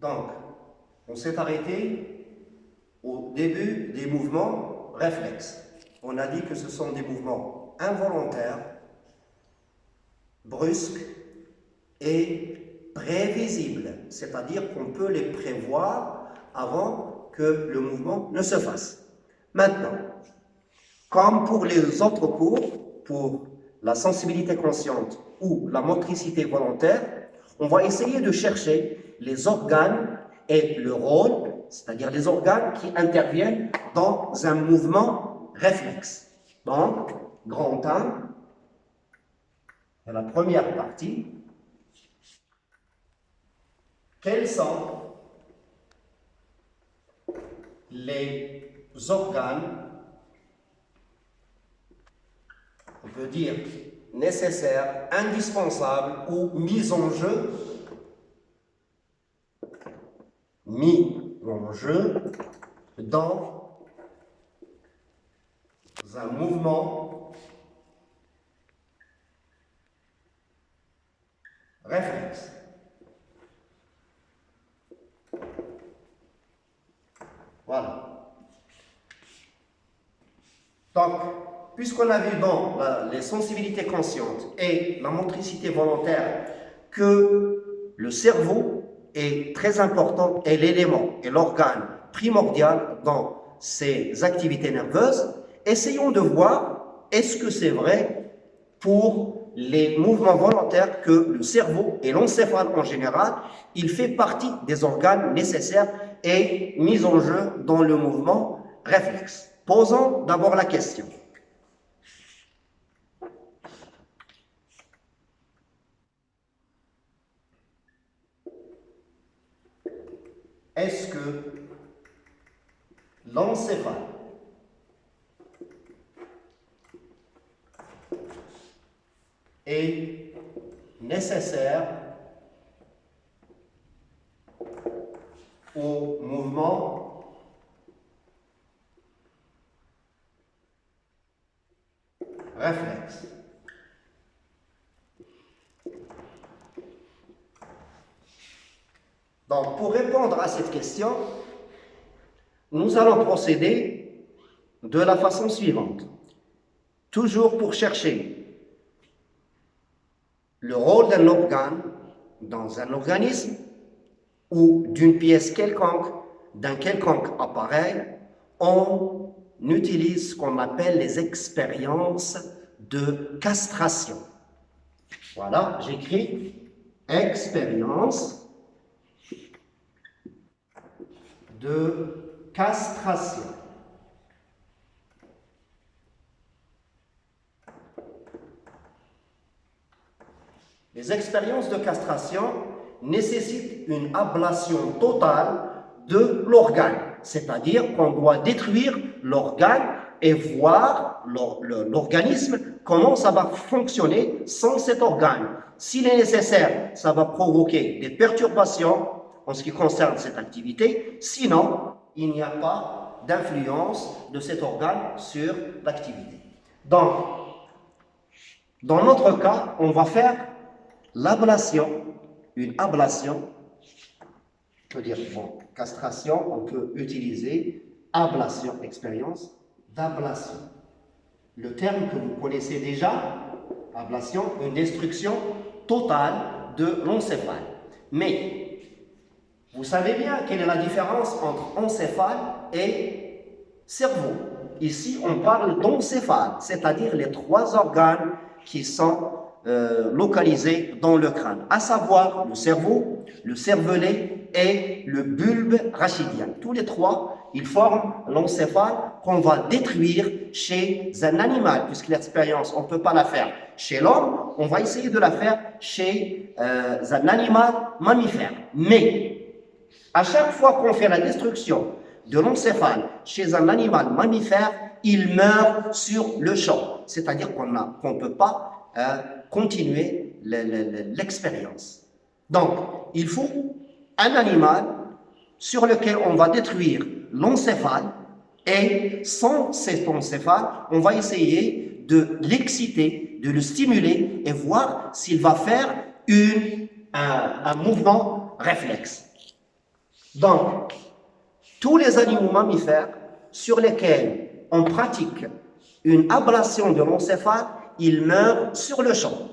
Donc, on s'est arrêté au début des mouvements réflexes. On a dit que ce sont des mouvements involontaires, brusques et prévisibles, c'est-à-dire qu'on peut les prévoir avant que le mouvement ne se fasse. Maintenant, comme pour les autres cours, pour la sensibilité consciente ou la motricité volontaire, on va essayer de chercher les organes et le rôle, c'est-à-dire les organes qui interviennent dans un mouvement réflexe. Donc, grand 1, c'est la première partie. Quels sont les organes, on peut dire nécessaires, indispensables ou mis en jeu dans un mouvement réflexe. Voilà. Donc, puisqu'on a vu dans les sensibilités conscientes et la motricité volontaire que le cerveau est très important et l'élément et l'organe primordial dans ces activités nerveuses, essayons de voir est-ce que c'est vrai pour les mouvements volontaires que le cerveau et l'encéphale en général, il fait partie des organes nécessaires et mis en jeu dans le mouvement réflexe. Posons d'abord la question. Est-ce que l'encéphale est nécessaire au mouvement réflexe? Donc, pour répondre à cette question, nous allons procéder de la façon suivante. Toujours pour chercher le rôle d'un organe dans un organisme ou d'une pièce quelconque, d'un quelconque appareil, on utilise ce qu'on appelle les expériences de castration. Voilà, j'écris expérience de castration. Les expériences de castration nécessitent une ablation totale de l'organe, c'est-à-dire qu'on doit détruire l'organe et voir l'organisme, comment ça va fonctionner sans cet organe. S'il est nécessaire, ça va provoquer des perturbations en ce qui concerne cette activité, sinon, il n'y a pas d'influence de cet organe sur l'activité. Donc, dans notre cas, on va faire l'ablation, une ablation, je veux dire, bon, castration, on peut utiliser ablation, expérience d'ablation. Le terme que vous connaissez déjà, ablation, une destruction totale de l'encéphale. Mais, vous savez bien quelle est la différence entre encéphale et cerveau. Ici, on parle d'encéphale, c'est-à-dire les trois organes qui sont localisés dans le crâne, à savoir le cerveau, le cervelet et le bulbe rachidien. Tous les trois, ils forment l'encéphale qu'on va détruire chez un animal, puisque l'expérience, on ne peut pas la faire chez l'homme, on va essayer de la faire chez un animal mammifère. Mais, à chaque fois qu'on fait la destruction de l'encéphale chez un animal mammifère, il meurt sur le champ. C'est-à-dire qu'on ne peut pas continuer l'expérience. Donc, il faut un animal sur lequel on va détruire l'encéphale et sans cet encéphale, on va essayer de l'exciter, de le stimuler et voir s'il va faire un mouvement réflexe. Donc, tous les animaux mammifères sur lesquels on pratique une ablation de l'encéphale, ils meurent sur le champ.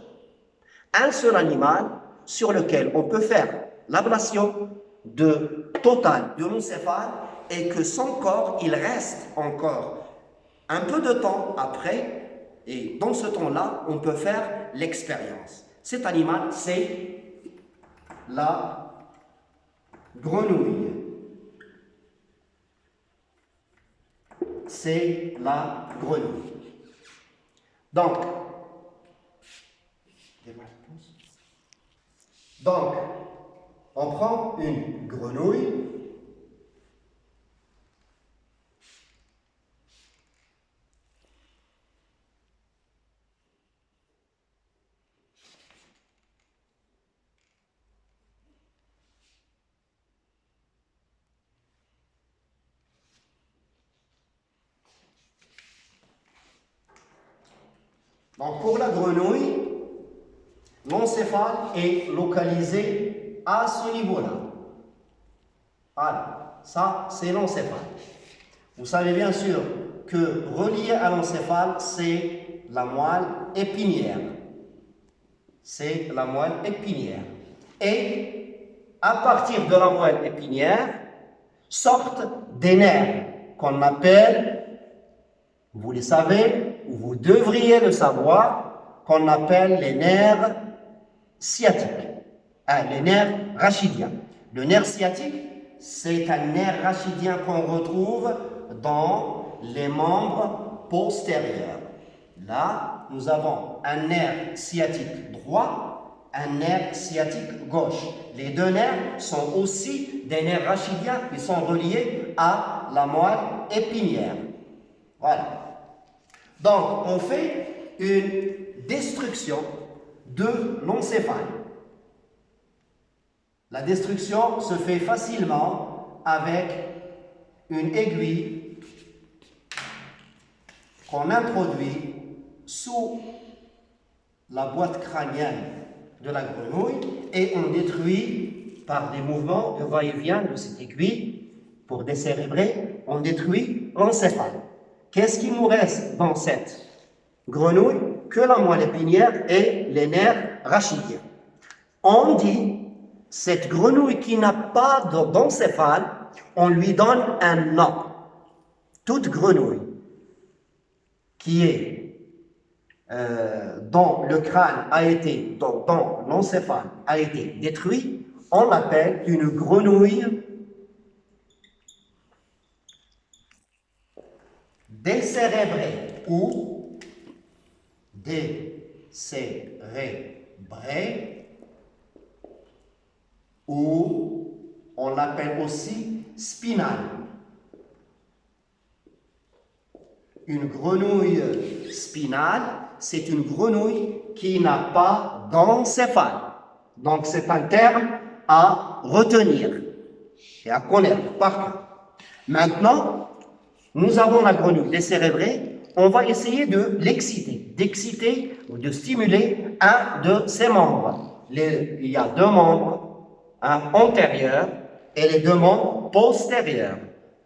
Un seul animal sur lequel on peut faire l'ablation totale de l'encéphale et que son corps, il reste encore un peu de temps après, et dans ce temps-là, on peut faire l'expérience. Cet animal, c'est la grenouille. C'est la grenouille. Donc, on prend une grenouille. Donc, pour la grenouille, l'encéphale est localisé à ce niveau-là. Voilà, ça c'est l'encéphale. Vous savez bien sûr que relié à l'encéphale, c'est la moelle épinière. C'est la moelle épinière. Et à partir de la moelle épinière, sortent des nerfs qu'on appelle, vous le savez, ou vous devriez le savoir, qu'on appelle les nerfs sciatiques, les nerfs rachidiens. Le nerf sciatique, c'est un nerf rachidien qu'on retrouve dans les membres postérieurs. Là, nous avons un nerf sciatique droit, un nerf sciatique gauche. Les deux nerfs sont aussi des nerfs rachidiens qui sont reliés à la moelle épinière. Voilà. Donc, on fait une destruction de l'encéphale. La destruction se fait facilement avec une aiguille qu'on introduit sous la boîte crânienne de la grenouille et on détruit par des mouvements de va-et-vient de cette aiguille pour décérébrer, on détruit l'encéphale. Qu'est-ce qui nous reste dans cette grenouille? Que la moelle épinière et les nerfs rachidiens. On dit, cette grenouille qui n'a pas d'encéphale, on lui donne un nom. Toute grenouille qui est dont le crâne a été, dont l'encéphale a été détruit, on l'appelle une grenouille décérébrée ou décérébrée, ou on l'appelle aussi spinale. Une grenouille spinale, c'est une grenouille qui n'a pas d'encéphale. Donc c'est un terme à retenir et à connaître par cœur. Maintenant, nous avons la grenouille décérébrée, on va essayer de l'exciter, d'exciter ou de stimuler un de ses membres. Il y a deux membres, un antérieur et les deux membres postérieurs.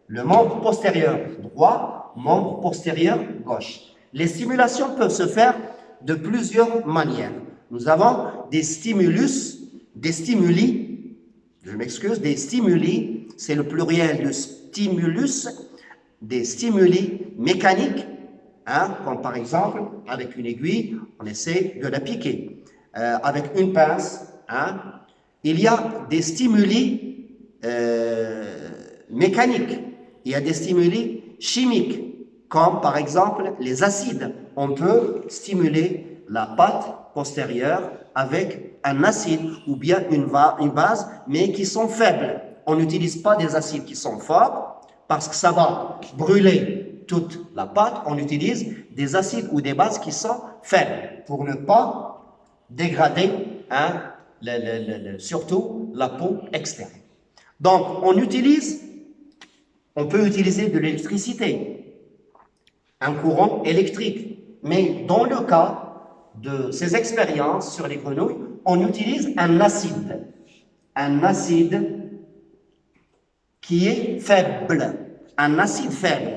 Le membre postérieur droit, membre postérieur gauche. Les stimulations peuvent se faire de plusieurs manières. Nous avons des stimulus, des stimuli, je m'excuse, des stimuli, c'est le pluriel de stimulus, des stimuli mécaniques, comme par exemple, avec une aiguille, on essaie de la piquer. Avec une pince, il y a des stimuli mécaniques, il y a des stimuli chimiques, comme par exemple les acides. On peut stimuler la patte postérieure avec un acide ou bien une base, mais qui sont faibles. On n'utilise pas des acides qui sont forts parce que ça va brûler toute la pâte. On utilise des acides ou des bases qui sont faibles pour ne pas dégrader surtout la peau externe. Donc, on peut utiliser de l'électricité, un courant électrique. Mais dans le cas de ces expériences sur les grenouilles, on utilise un acide qui est faible, un acide faible.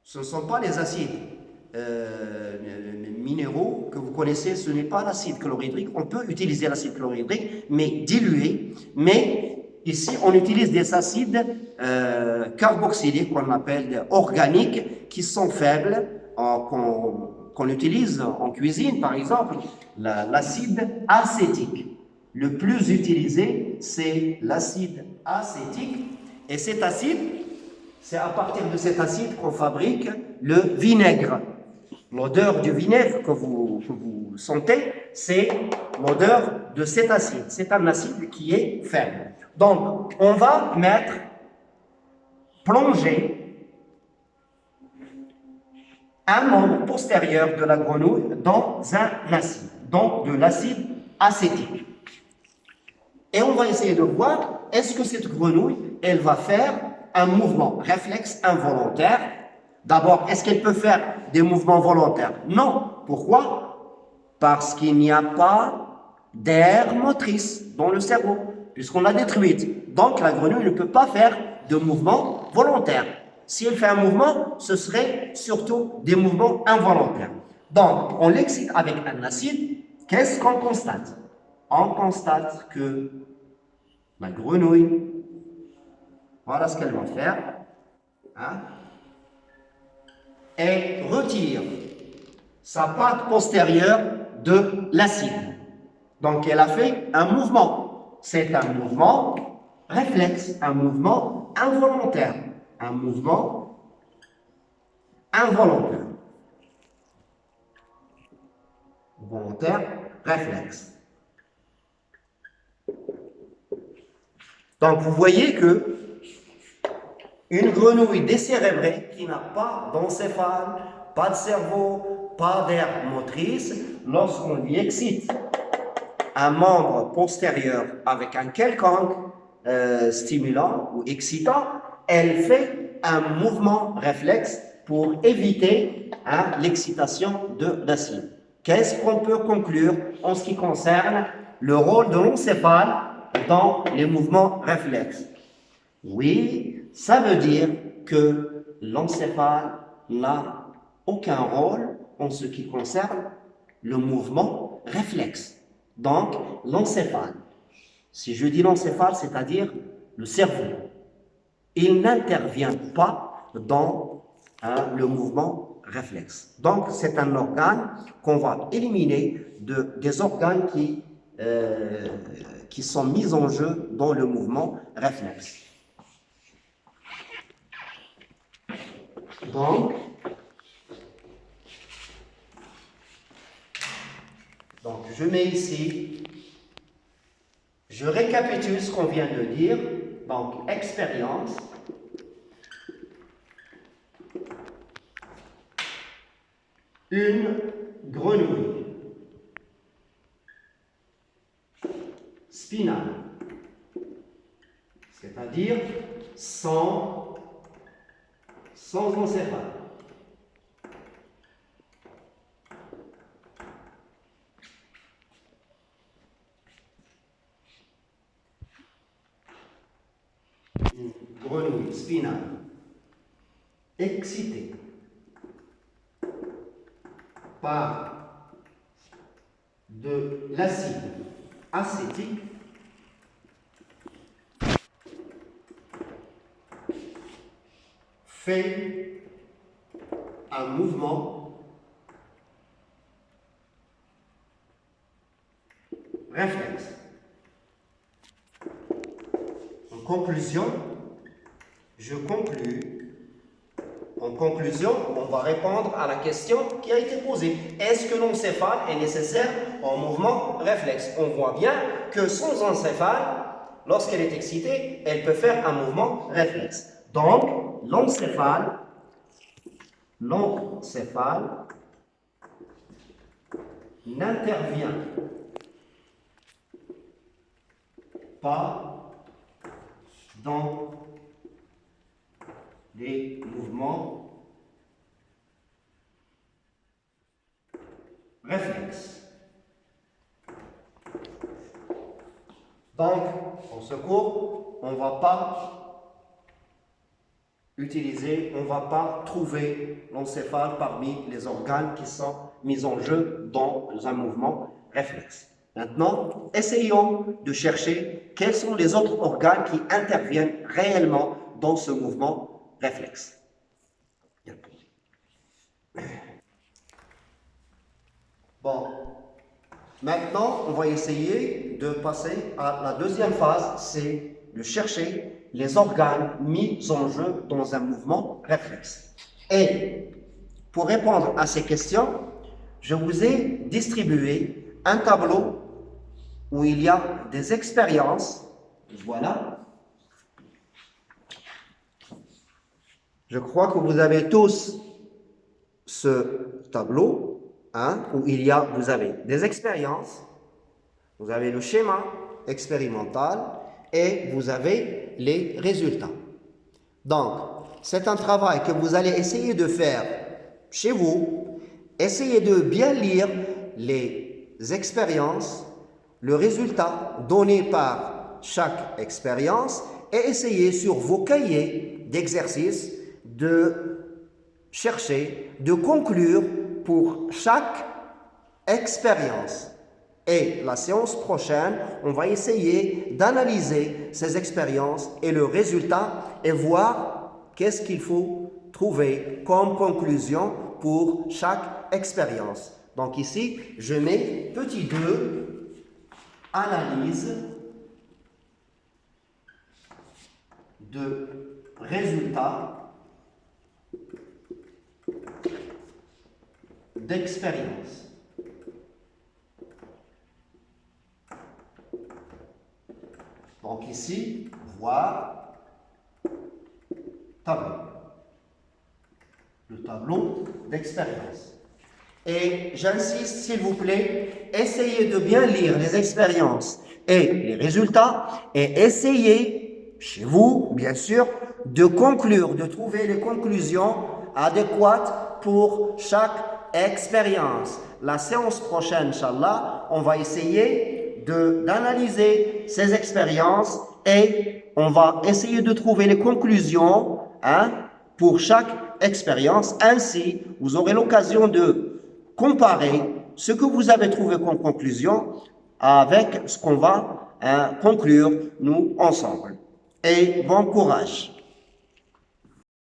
Ce ne sont pas les acides minéraux que vous connaissez, ce n'est pas l'acide chlorhydrique. On peut utiliser l'acide chlorhydrique, mais dilué. Mais ici, on utilise des acides carboxyliques qu'on appelle organiques, qui sont faibles, qu'on utilise en cuisine, par exemple, l'acide acétique. Le plus utilisé, c'est l'acide acétique. Et cet acide, c'est à partir de cet acide qu'on fabrique le vinaigre. L'odeur du vinaigre que vous sentez, c'est l'odeur de cet acide. C'est un acide qui est faible. Donc, on va plonger un membre postérieur de la grenouille dans un acide, donc de l'acide acétique. Et on va essayer de voir, est-ce que cette grenouille, elle va faire un mouvement réflexe involontaire. D'abord, est-ce qu'elle peut faire des mouvements volontaires? Non. Pourquoi? Parce qu'il n'y a pas d'air motrice dans le cerveau, puisqu'on l'a détruite. Donc, la grenouille ne peut pas faire de mouvements volontaires. Si elle fait un mouvement, ce serait surtout des mouvements involontaires. Donc, on l'excite avec un acide. Qu'est-ce qu'on constate? On constate que la grenouille, voilà ce qu'elle va faire, hein, elle retire sa patte postérieure de l'acide. Donc, elle a fait un mouvement. C'est un mouvement réflexe, un mouvement involontaire. Un mouvement involontaire. Volontaire, réflexe. Donc, vous voyez que une grenouille décérébrée qui n'a pas d'encéphale, pas de cerveau, pas d'air motrice, lorsqu'on lui excite un membre postérieur avec un quelconque stimulant ou excitant, elle fait un mouvement réflexe pour éviter l'excitation de l'acide. Qu'est-ce qu'on peut conclure en ce qui concerne le rôle de l'encéphale dans les mouvements réflexes? Oui, ça veut dire que l'encéphale n'a aucun rôle en ce qui concerne le mouvement réflexe. Donc, l'encéphale, si je dis l'encéphale, c'est-à-dire le cerveau, il n'intervient pas dans le mouvement réflexe. Donc, c'est un organe qu'on va éliminer des organes qui sont mis en jeu dans le mouvement réflexe. Donc, je mets ici, je récapitule ce qu'on vient de dire. Donc, expérience. Une grenouille spinale, c'est-à-dire sans encéphale. Une grenouille spinale excitée par de l'acide acétique fait un mouvement réflexe. En conclusion, je conclus. En conclusion, on va répondre à la question qui a été posée. Est-ce que l'encéphale est nécessaire en mouvement réflexe? On voit bien que sans encéphale, lorsqu'elle est excitée, elle peut faire un mouvement réflexe. Donc, l'encéphale n'intervient pas dans les mouvements réflexes. Donc, en ce cours, on ne va pas utilisé, on ne va pas trouver l'encéphale parmi les organes qui sont mis en jeu dans un mouvement réflexe. Maintenant, essayons de chercher quels sont les autres organes qui interviennent réellement dans ce mouvement réflexe. Bon, maintenant, on va essayer de passer à la deuxième phase, c'est de chercher les organes mis en jeu dans un mouvement réflexe. Et pour répondre à ces questions, je vous ai distribué un tableau où il y a des expériences. Voilà. Je crois que vous avez tous ce tableau, où vous avez des expériences, vous avez le schéma expérimental et vous avez les résultats. Donc, c'est un travail que vous allez essayer de faire chez vous. Essayez de bien lire les expériences, le résultat donné par chaque expérience et essayez sur vos cahiers d'exercice de chercher, de conclure pour chaque expérience. Et la séance prochaine, on va essayer d'analyser ces expériences et le résultat et voir qu'est-ce qu'il faut trouver comme conclusion pour chaque expérience. Donc ici, je mets petit 2, analyse de résultats d'expérience. Donc ici, voir tableau. Le tableau d'expérience. Et j'insiste, s'il vous plaît, essayez de bien lire les expériences et les résultats et essayez, chez vous, bien sûr, de conclure, de trouver les conclusions adéquates pour chaque expérience. La séance prochaine, Inch'Allah, on va essayer d'analyser ces expériences et on va essayer de trouver les conclusions pour chaque expérience. Ainsi, vous aurez l'occasion de comparer ce que vous avez trouvé comme conclusion avec ce qu'on va conclure nous ensemble. Et bon courage!